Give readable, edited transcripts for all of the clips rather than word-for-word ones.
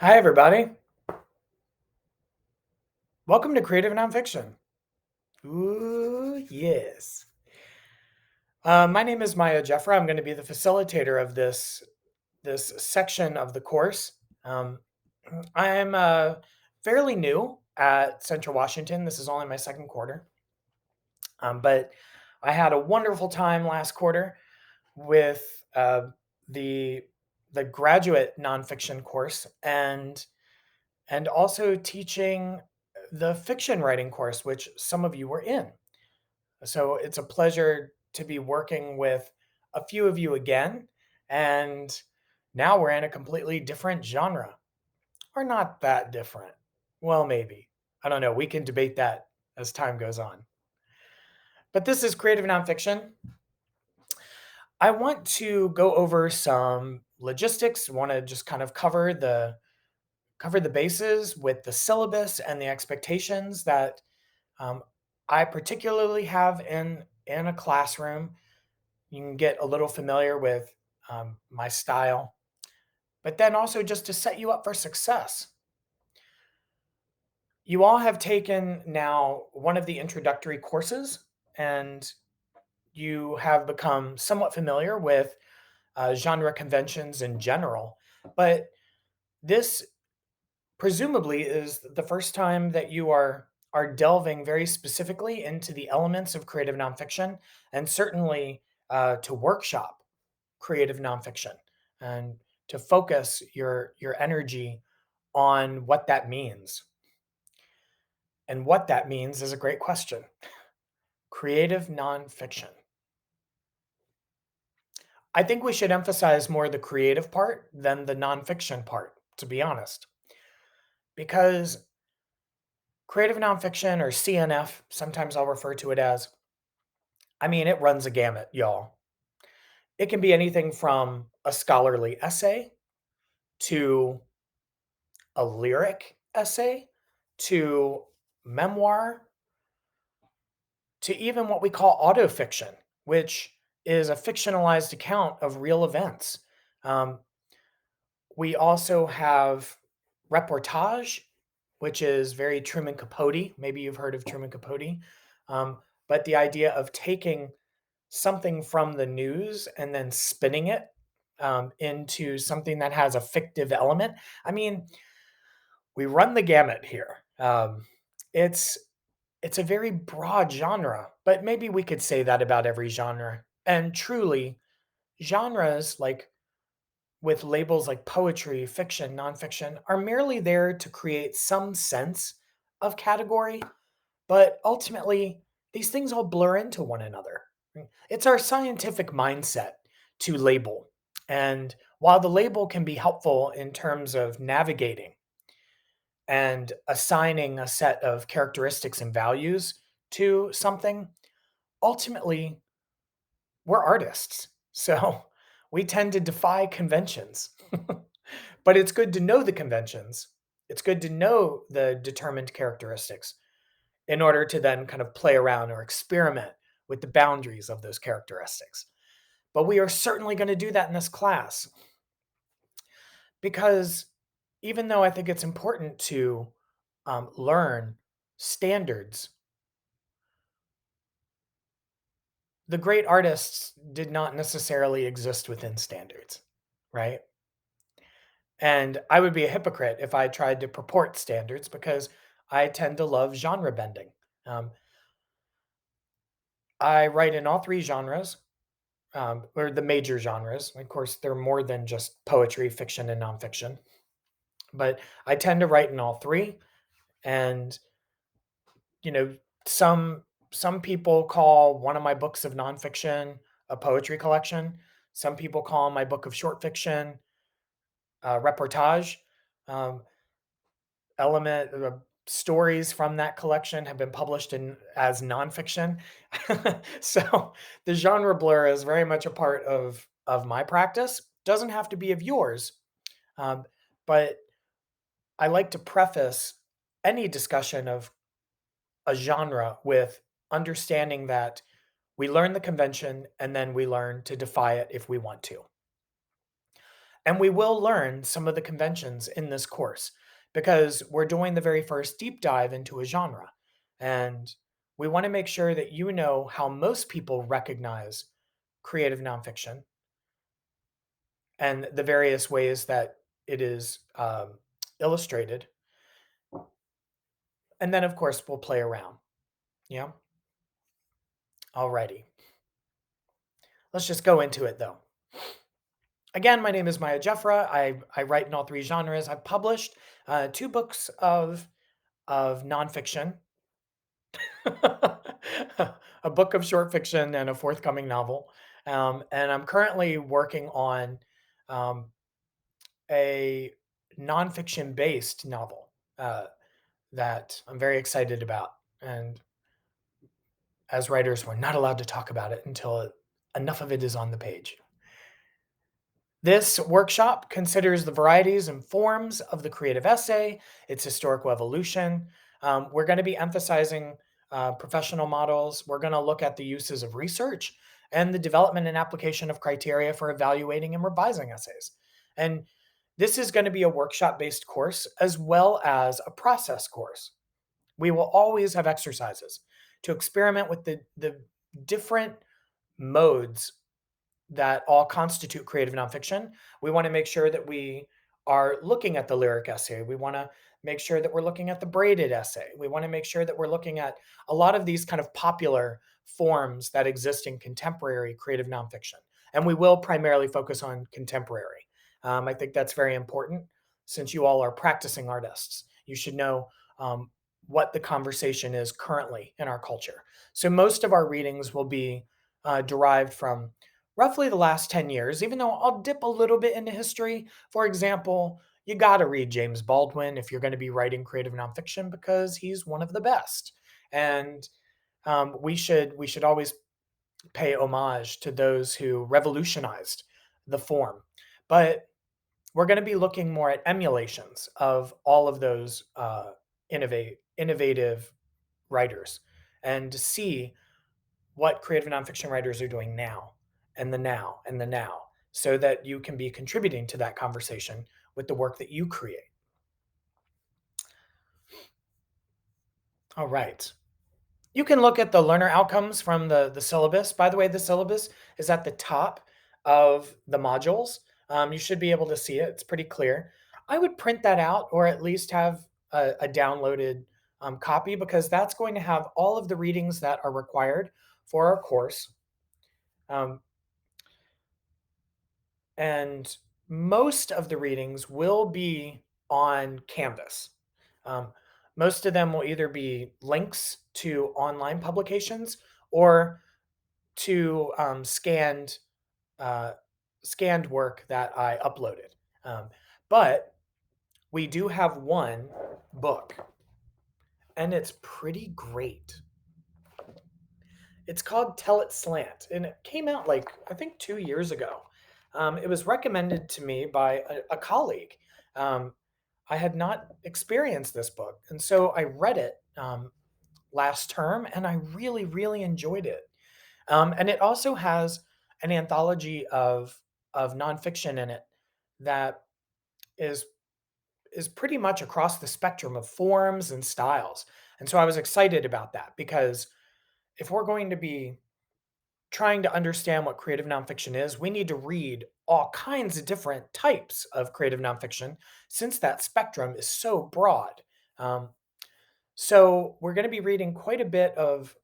Hi, everybody. Welcome to Creative Nonfiction. Ooh, yes. My name is Maya Jeffra. I'm going to be the facilitator of this section of the course. Um, I'm fairly new at Central Washington. This is only my second quarter, but I had a wonderful time last quarter with the the graduate nonfiction course and also teaching the fiction writing course, which some of you were in. So it's a pleasure to be working with a few of you again. And now we're in a completely different genre, or not that different. Well, maybe. I don't know. We can debate that as time goes on. But this is creative nonfiction. I want to go over some logistics. Want to just kind of cover the bases with the syllabus and the expectations that um, I particularly have in a classroom. You can get a little familiar with my style, but then also just to set you up for success. You all have taken now one of the introductory courses, and you have become somewhat familiar with genre conventions in general. But this presumably is the first time that you are delving very specifically into the elements of creative nonfiction, and certainly to workshop creative nonfiction and to focus your energy on what that means. And what that means is a great question. Creative nonfiction. I think we should emphasize more the creative part than the nonfiction part, to be honest, because creative nonfiction, or CNF, sometimes I'll refer to it as, I mean, it runs a gamut, y'all. It can be anything from a scholarly essay to a lyric essay to memoir to even what we call autofiction, which is a fictionalized account of real events. Um, we also have reportage, which is very Truman Capote. Maybe you've heard of Truman Capote. Um, but the idea of taking something from the news and then spinning it into something that has a fictive element. I mean, we run the gamut here. It's it's a very broad genre, but maybe we could say that about every genre. And truly, genres like with labels like poetry, fiction, nonfiction are merely there to create some sense of category, but ultimately, these things all blur into one another. It's our scientific mindset to label. And while the label can be helpful in terms of navigating and assigning a set of characteristics and values to something, ultimately, we're artists. So we tend to defy conventions. But it's good to know the conventions. It's good to know the determined characteristics in order to then kind of play around or experiment with the boundaries of those characteristics. But we are certainly going to do that in this class because even though I think it's important to learn standards, the great artists did not necessarily exist within standards, right? And I would be a hypocrite if I tried to purport standards because I tend to love genre bending. Um, I write in all three genres, or the major genres. Of course, they're more than just poetry, fiction, and nonfiction. But I tend to write in all three. And you know, some some people call one of my books of nonfiction a poetry collection. Some people call my book of short fiction reportage. Um, element stories from that collection have been published in as nonfiction. So the genre blur is very much a part of my practice. Doesn't have to be of yours, um, but I like to preface any discussion of a genre with understanding that we learn the convention and then we learn to defy it if we want to. And we will learn some of the conventions in this course because we're doing the very first deep dive into a genre. And we want to make sure that you know how most people recognize creative nonfiction and the various ways that it is illustrated. And then, of course, we'll play around. Yeah. Alrighty. Let's just go into it though. Again, my name is Maya Jeffra. I write in all three genres. I've published two books of nonfiction, a book of short fiction, and a forthcoming novel. And I'm currently working on um, a nonfiction based novel that I'm very excited about. And as writers, we're not allowed to talk about it until enough of it is on the page. This workshop considers the varieties and forms of the creative essay, its historical evolution. We're going to be emphasizing professional models. We're going to look at the uses of research and the development and application of criteria for evaluating and revising essays. And this is going to be a workshop based course as well as a process course. We will always have exercises to experiment with the different modes that all constitute creative nonfiction. We want to make sure that we are looking at the lyric essay. We want to make sure that we're looking at the braided essay. We want to make sure that we're looking at a lot of these kind of popular forms that exist in contemporary creative nonfiction. And we will primarily focus on contemporary. I think that's very important since you all are practicing artists. You should know what the conversation is currently in our culture. So most of our readings will be derived from roughly the last 10 years, even though I'll dip a little bit into history. For example, you got to read James Baldwin if you're going to be writing creative nonfiction because he's one of the best. And we should always pay homage to those who revolutionized the form. But we're going to be looking more at emulations of all of those innovative writers and to see what creative nonfiction writers are doing now and the now and the now so that you can be contributing to that conversation with the work that you create. All right. You can look at the learner outcomes from the syllabus. By the way, the syllabus is at the top of the modules. You should be able to see it. It's pretty clear. I would print that out or at least have a downloaded copy because that's going to have all of the readings that are required for our course. Um, and most of the readings will be on Canvas. Um, most of them will either be links to online publications or to uh, scanned work that I uploaded. But we do have one book, and it's pretty great. It's called Tell It Slant, and it came out like I think 2 years ago. It was recommended to me by a colleague. Um, I had not experienced this book, and so I read it last term, and I really, really enjoyed it. And it also has an anthology of nonfiction in it that is is pretty much across the spectrum of forms and styles. And so I was excited about that because if we're going to be trying to understand what creative nonfiction is, we need to read all kinds of different types of creative nonfiction since that spectrum is so broad. Um, so we're going to be reading quite a bit of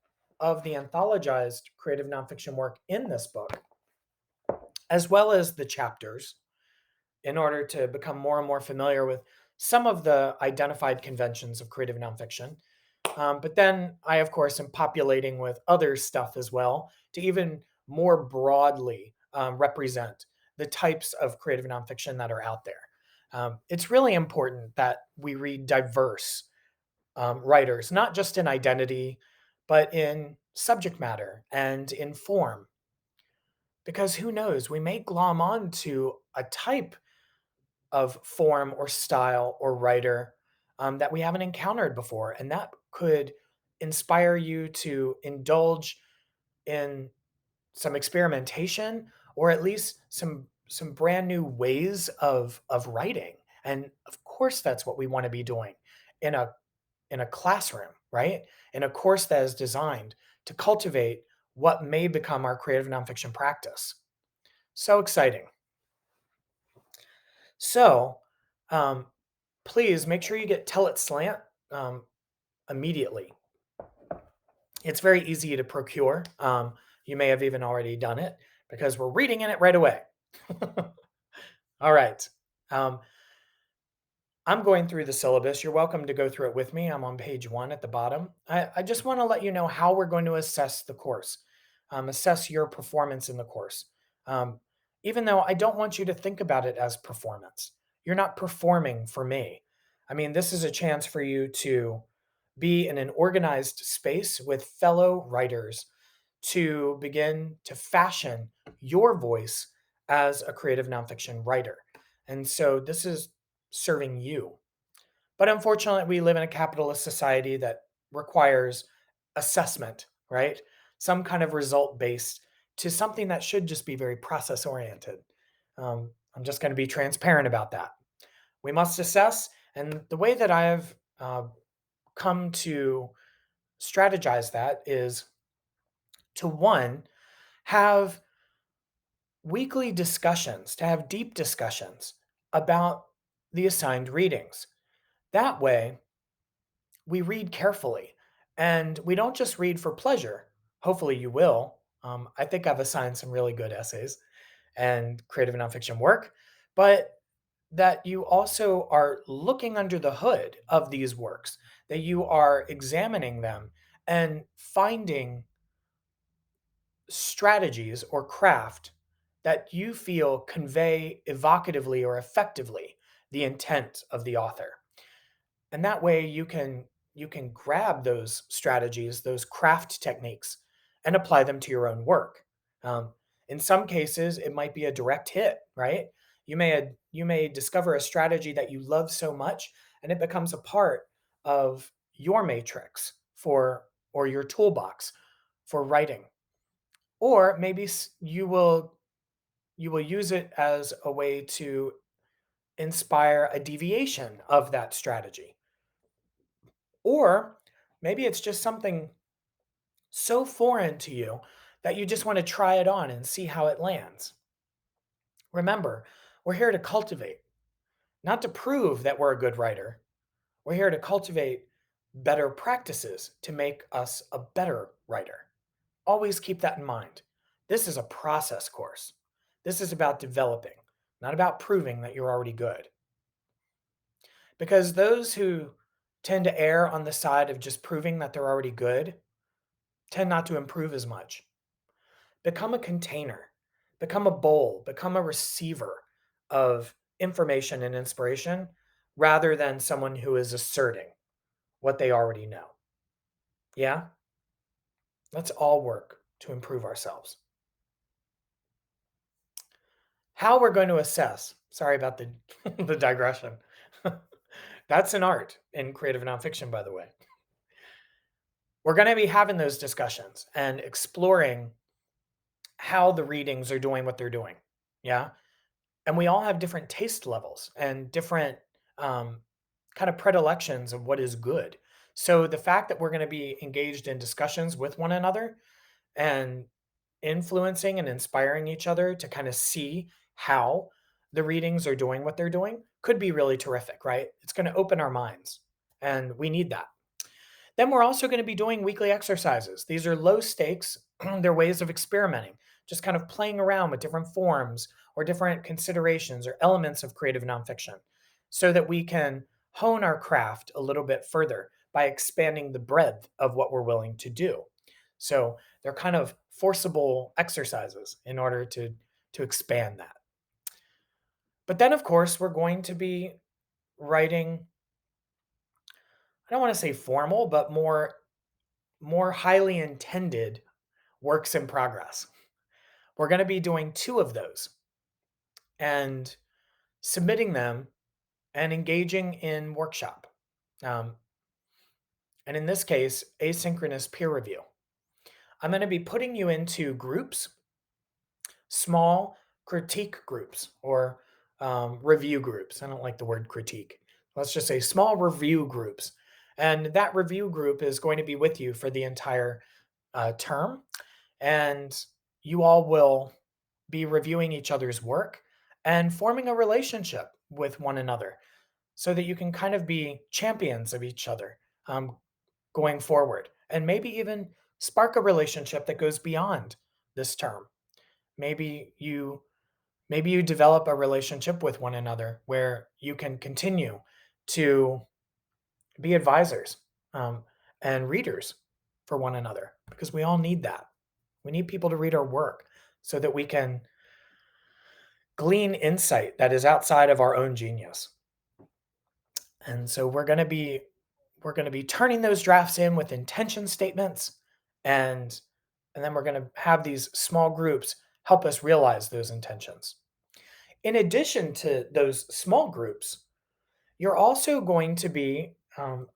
the anthologized creative nonfiction work in this book, as well as the chapters, in order to become more and more familiar with some of the identified conventions of creative nonfiction. But then I, of course, am populating with other stuff as well to even more broadly represent the types of creative nonfiction that are out there. It's really important that we read diverse writers, not just in identity, but in subject matter and in form. Because who knows, we may glom on to a type of form or style or writer that we haven't encountered before. And that could inspire you to indulge in some experimentation or at least some brand new ways of writing. And of course that's what we want to be doing in a classroom, right? In a course that is designed to cultivate what may become our creative nonfiction practice. So exciting. So, um, please make sure you get Tell It Slant um, immediately. It's very easy to procure. You may have even already done it because we're reading in it right away. All right. Um, I'm going through the syllabus. You're welcome to go through it with me. I'm on page 1 at the bottom. I just want to let you know how we're going to assess the course, assess your performance in the course. Um, Even though I don't want you to think about it as performance, you're not performing for me. I mean, this is a chance for you to be in an organized space with fellow writers to begin to fashion your voice as a creative nonfiction writer. And so this is serving you. But unfortunately, we live in a capitalist society that requires assessment, right? Some kind of result based to something that should just be very process oriented. I'm just going to be transparent about that. We must assess. And the way that I've come to strategize that is to one, have weekly discussions, to have deep discussions about the assigned readings. That way, we read carefully and we don't just read for pleasure. Hopefully, you will. I think I've assigned some really good essays and creative nonfiction work, but that you also are looking under the hood of these works, that you are examining them and finding strategies or craft that you feel convey evocatively or effectively the intent of the author. And that way you can grab those strategies, those craft techniques, and apply them to your own work. Um, in some cases, it might be a direct hit, right? You may discover a strategy that you love so much, and it becomes a part of your matrix for or your toolbox for writing. Or maybe you will use it as a way to inspire a deviation of that strategy. Or maybe it's just something so foreign to you that you just want to try it on and see how it lands. Remember, we're here to cultivate, not to prove that we're a good writer. We're here to cultivate better practices to make us a better writer. Always keep that in mind. This is a process course. This is about developing, not about proving that you're already good. Because those who tend to err on the side of just proving that they're already good tend not to improve as much. Become a container, become a bowl, become a receiver of information and inspiration rather than someone who is asserting what they already know. Yeah? Let's all work to improve ourselves. How we're going to assess, sorry about the, the digression. That's an art in creative nonfiction, by the way. We're going to be having those discussions and exploring how the readings are doing what they're doing. Yeah. And we all have different taste levels and different um, kind of predilections of what is good. So the fact that we're going to be engaged in discussions with one another and influencing and inspiring each other to kind of see how the readings are doing what they're doing could be really terrific, right? It's going to open our minds, and we need that. Then we're also going to be doing weekly exercises. These are low stakes, they're ways of experimenting, just kind of playing around with different forms or different considerations or elements of creative nonfiction so that we can hone our craft a little bit further by expanding the breadth of what we're willing to do. So they're kind of forcible exercises in order to expand that. But then, of course, we're going to be writing, I don't want to say formal, but more highly intended works in progress. We're going to be doing two of those and submitting them and engaging in workshop. Um, and in this case, asynchronous peer review. I'm going to be putting you into groups, small critique groups or review groups. I don't like the word critique. Let's just say small review groups. And that review group is going to be with you for the entire term. And you all will be reviewing each other's work and forming a relationship with one another so that you can kind of be champions of each other um, going forward and maybe even spark a relationship that goes beyond this term. Maybe you maybe you develop a relationship with one another where you can continue to be advisors um, and readers for one another because we all need that. We need people to read our work so that we can glean insight that is outside of our own genius. And so we're going to be turning those drafts in with intention statements and and then we're going to have these small groups help us realize those intentions. In addition to those small groups, you're also going to be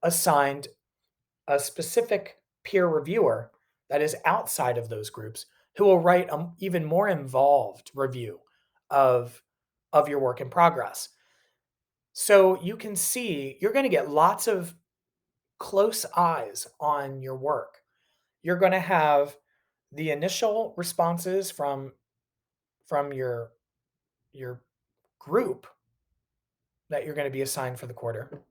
assigned a specific peer reviewer that is outside of those groups who will write an even more involved review of of your work in progress. So you can see you're going to get lots of close eyes on your work. You're going to have the initial responses from your group that you're going to be assigned for the quarter.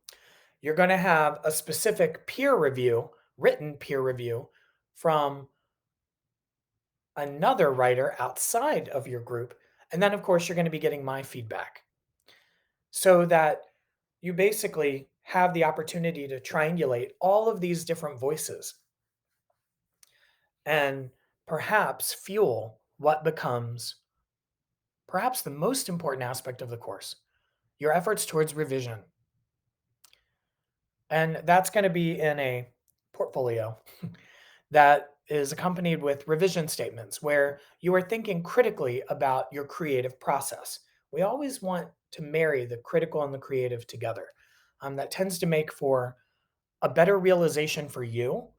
You're going to have a specific peer review, written peer review from another writer outside of your group. And then, of course, you're going to be getting my feedback so that you basically have the opportunity to triangulate all of these different voices and perhaps fuel what becomes perhaps the most important aspect of the course, your efforts towards revision. And that's going to be in a portfolio that is accompanied with revision statements where you are thinking critically about your creative process. We always want to marry the critical and the creative together. That tends to make for a better realization for you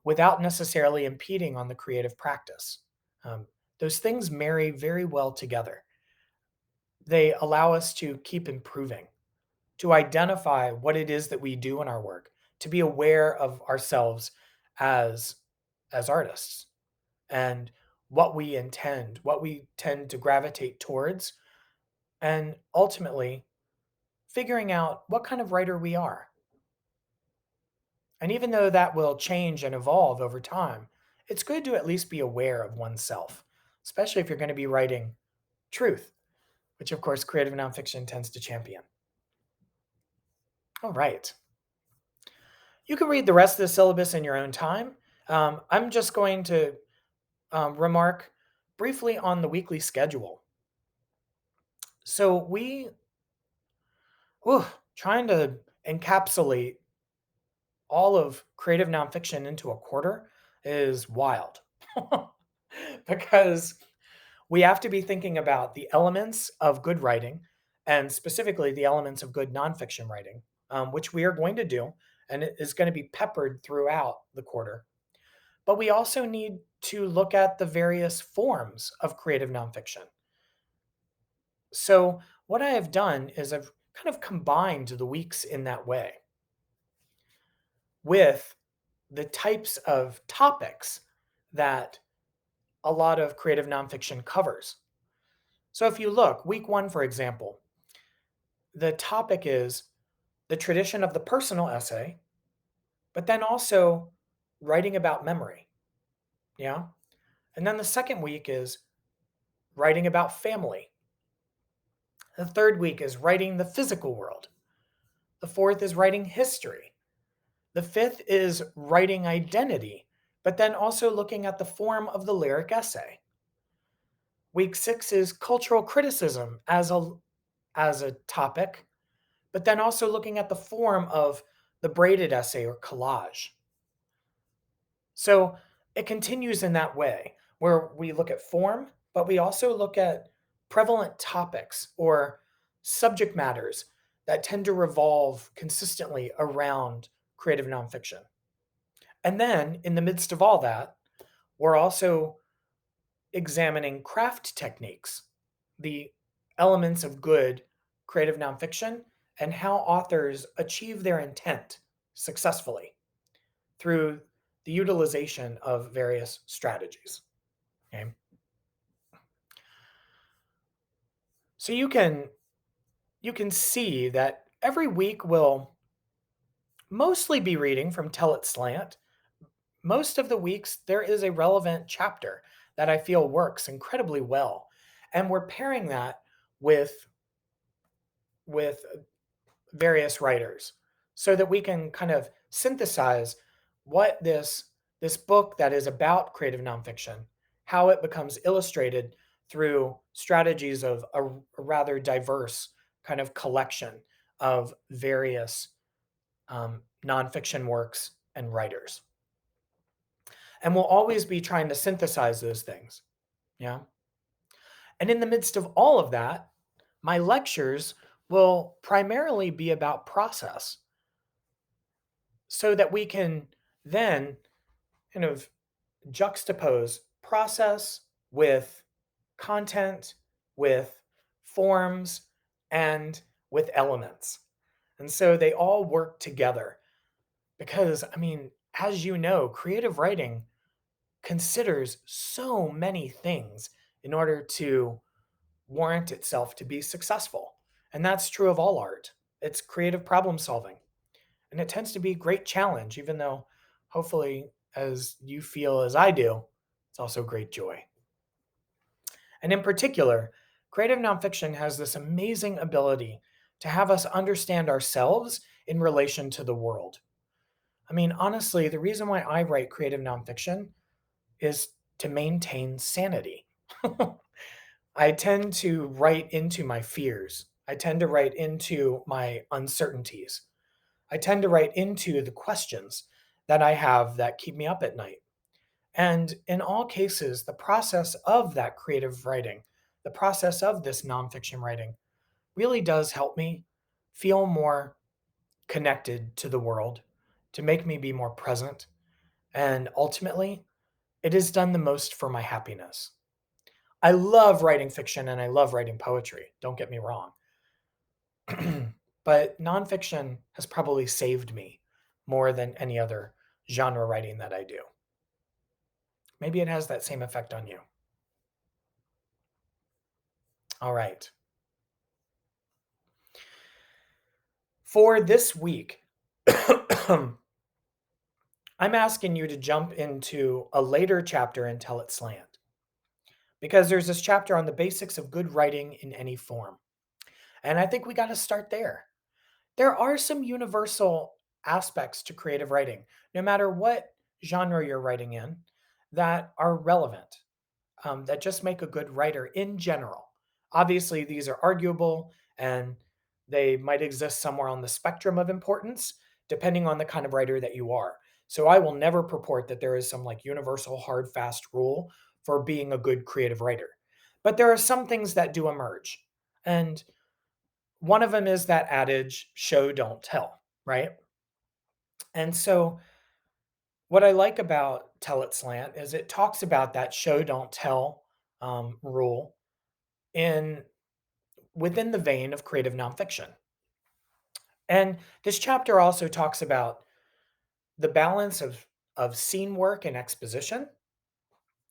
without necessarily impeding on the creative practice. Um, those things marry very well together. They allow us to keep improving, to identify what it is that we do in our work, to be aware of ourselves as as artists and what we tend to gravitate towards, and ultimately figuring out what kind of writer we are. And even though that will change and evolve over time, it's good to at least be aware of oneself, especially if you're going to be writing truth, which of course creative nonfiction tends to champion. All right. You can read the rest of the syllabus in your own time. I'm just going to remark briefly on the weekly schedule. So whew, trying to encapsulate all of creative nonfiction into a quarter is wild because we have to be thinking about the elements of good writing and specifically the elements of good nonfiction writing, which we are going to do, and it is going to be peppered throughout the quarter. But we also need to look at the various forms of creative nonfiction. So, what I have done is I've kind of combined the weeks in that way with the types of topics that a lot of creative nonfiction covers. So, if you look, week one, for example, the topic is the tradition of the personal essay, but then also writing about memory. Yeah. And then the second week is writing about family. The third week is writing the physical world. The fourth is writing history. The fifth is writing identity, but then also looking at the form of the lyric essay. Week six is cultural criticism as a topic, but then also looking at the form of the braided essay or collage. So it continues in that way where we look at form, but we also look at prevalent topics or subject matters that tend to revolve consistently around creative nonfiction. And then in the midst of all that, we're also examining craft techniques. the elements of good creative nonfiction and how authors achieve their intent successfully through the utilization of various strategies. Okay. So you can see that every week we'll mostly be reading from Tell It Slant. Most of the weeks there is a relevant chapter that I feel works incredibly well. And we're pairing that with with various writers so that we can kind of synthesize what this book that is about creative nonfiction, how it becomes illustrated through strategies of a rather diverse kind of collection of various nonfiction works and writers. And we'll always be trying to synthesize those things. Yeah. And in the midst of all of that, my lectures will primarily be about process so that we can then kind of juxtapose process with content, with forms, and with elements. And so they all work together because, I mean, as you know, creative writing considers so many things in order to warrant itself to be successful. And that's true of all art. It's creative problem solving. And it tends to be a great challenge, even though hopefully, as you feel as I do, it's also great joy. And in particular, creative nonfiction has this amazing ability to have us understand ourselves in relation to the world. I mean, honestly, the reason why I write creative nonfiction is to maintain sanity. I tend to write into my fears. I tend to write into my uncertainties. I tend to write into the questions that I have that keep me up at night. And in all cases, the process of that creative writing, the process of this nonfiction writing, really does help me feel more connected to the world, to make me be more present. And ultimately, it has done the most for my happiness. I love writing fiction and I love writing poetry, don't get me wrong. But nonfiction has probably saved me more than any other genre writing that I do. Maybe it has that same effect on you. All right. For this week, I'm asking you to jump into a later chapter in Tell It Slant because there's this chapter on the basics of good writing in any form. And I think we got to start there. There are some universal aspects to creative writing, no matter what genre you're writing in, that are relevant, that just make a good writer in general. Obviously, these are arguable and they might exist somewhere on the spectrum of importance, depending on the kind of writer that you are. So I will never purport that there is some like universal hard, fast rule for being a good creative writer. But there are some things that do emerge. And one of them is that adage, show, don't tell, right? And so what I like about Tell It Slant is it talks about that show, don't tell rule in within the vein of creative nonfiction. And this chapter also talks about the balance of scene work and exposition,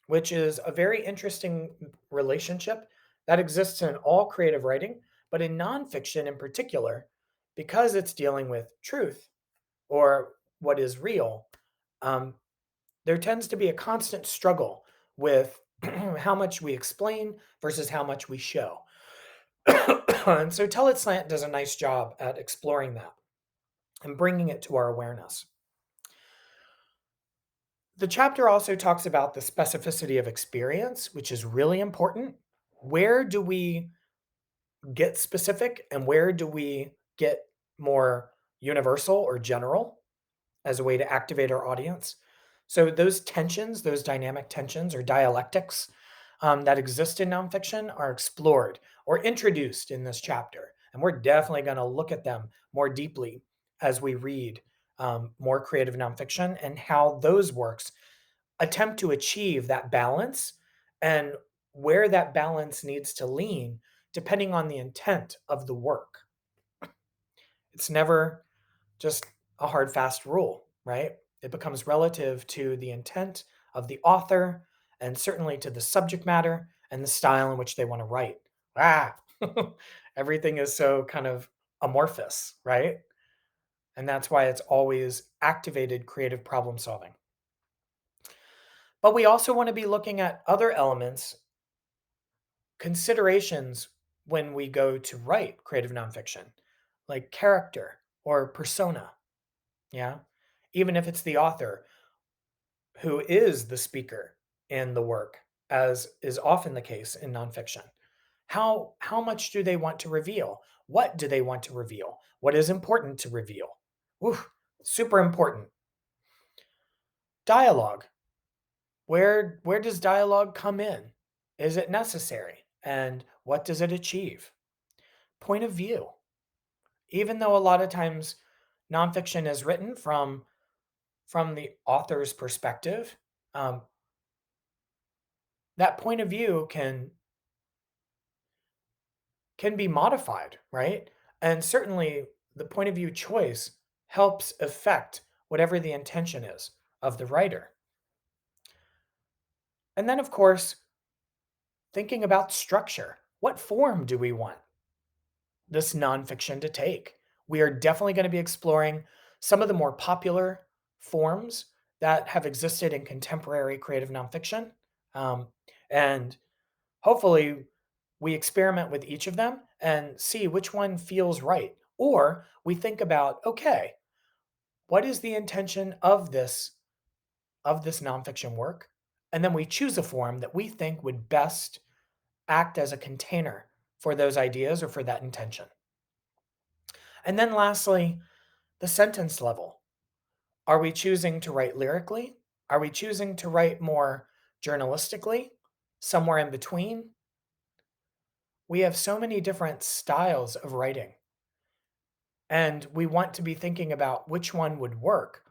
which is a very interesting relationship that exists in all creative writing, but in nonfiction in particular, because it's dealing with truth or what is real, um, there tends to be a constant struggle with how much we explain versus how much we show. And so Tell It Slant does a nice job at exploring that and bringing it to our awareness. The chapter also talks about the specificity of experience, which is really important. Where do we get specific and where do we get more universal or general as a way to activate our audience? So, those tensions, those dynamic tensions or dialectics that exist in nonfiction are explored or introduced in this chapter. And we're definitely going to look at them more deeply as we read more creative nonfiction and how those works attempt to achieve that balance and where that balance needs to lean depending on the intent of the work. It's never just a hard, fast rule, right? It becomes relative to the intent of the author and certainly to the subject matter and the style in which they want to write. Ah, everything is so kind of amorphous, right? And that's why it's always activated creative problem solving. But we also want to be looking at other elements, considerations when we go to write creative nonfiction, like character or persona. Yeah. Even if it's the author who is the speaker in the work, as is often the case in nonfiction. How much do they want to reveal? What do they want to reveal? What is important to reveal? Oof, super important. Dialogue. Where does dialogue come in? Is it necessary? And what does it achieve? Point of view. Even though a lot of times nonfiction is written from the author's perspective, um, that point of view can be modified, right? And certainly the point of view choice helps affect whatever the intention is of the writer. And then, of course, thinking about structure. What form do we want this nonfiction to take? We are definitely going to be exploring some of the more popular forms that have existed in contemporary creative nonfiction. Um, and hopefully, we experiment with each of them and see which one feels right. Or we think about, okay, what is the intention of this nonfiction work? And then we choose a form that we think would best act as a container for those ideas or for that intention. And then lastly, the sentence level. Are we choosing to write lyrically? Are we choosing to write more journalistically? Somewhere in between? We have so many different styles of writing, and we want to be thinking about which one would work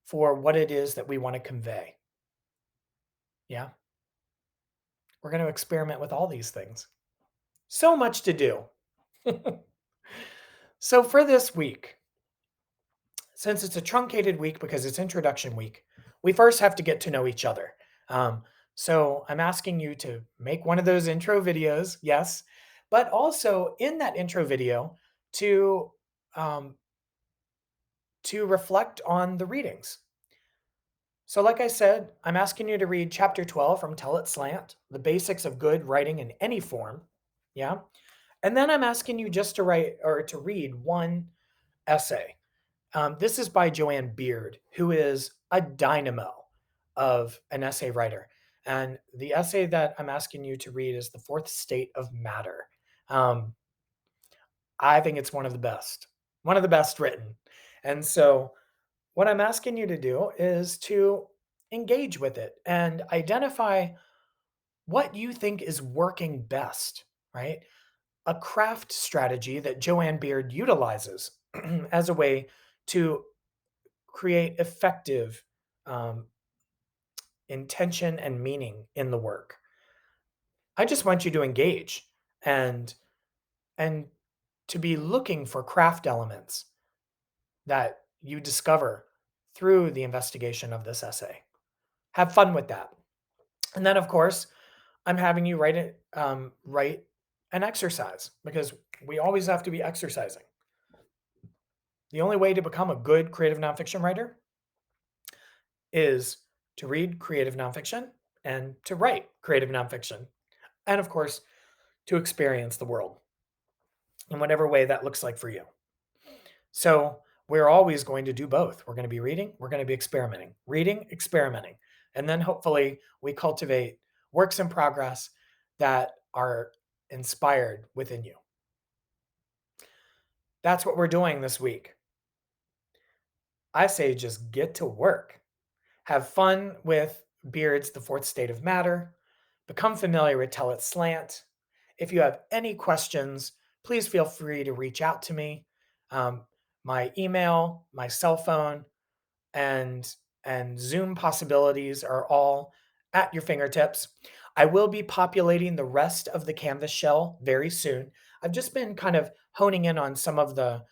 for what it is that we want to convey. Yeah, we're going to experiment with all these things. So much to do. So, for this week, since it's a truncated week because it's introduction week, we first have to get to know each other. Um, so I'm asking you to make one of those intro videos, yes, but also in that intro video to um, to reflect on the readings. So, like I said, I'm asking you to read chapter 12 from Tell It Slant, The Basics of Good Writing in Any Form. Yeah. And then I'm asking you just to write or to read one essay. This is by Joanne Beard, who is a dynamo of an essay writer. And the essay that I'm asking you to read is The Fourth State of Matter. Um, I think it's one of the best written. And so, what I'm asking you to do is to engage with it and identify what you think is working best, right? A craft strategy that Joanne Beard utilizes as a way to create effective um, intention and meaning in the work. I just want you to engage and and to be looking for craft elements that you discover through the investigation of this essay. Have fun with that. And then, of course, I'm having you write an exercise because we always have to be exercising. The only way to become a good creative nonfiction writer is to read creative nonfiction and to write creative nonfiction. And of course, to experience the world in whatever way that looks like for you. So we're always going to do both. We're going to be reading, we're going to be experimenting, reading, experimenting. And then hopefully we cultivate works in progress that are inspired within you. That's what we're doing this week. I say just get to work. Have fun with Beard's The Fourth State of Matter. Become familiar with Tell It Slant. If you have any questions, please feel free to reach out to me. Um, my email, my cell phone, and Zoom possibilities are all at your fingertips. I will be populating the rest of the Canvas shell very soon. I've just been kind of honing in on some of the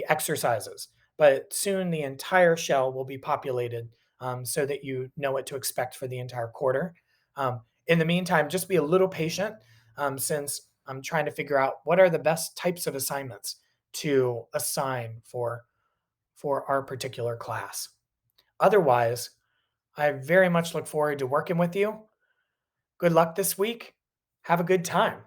exercises, but soon the entire shell will be populated so that you know what to expect for the entire quarter. In the meantime, just be a little patient since I'm trying to figure out what are the best types of assignments to assign for our particular class. Otherwise, I very much look forward to working with you. Good luck this week. Have a good time.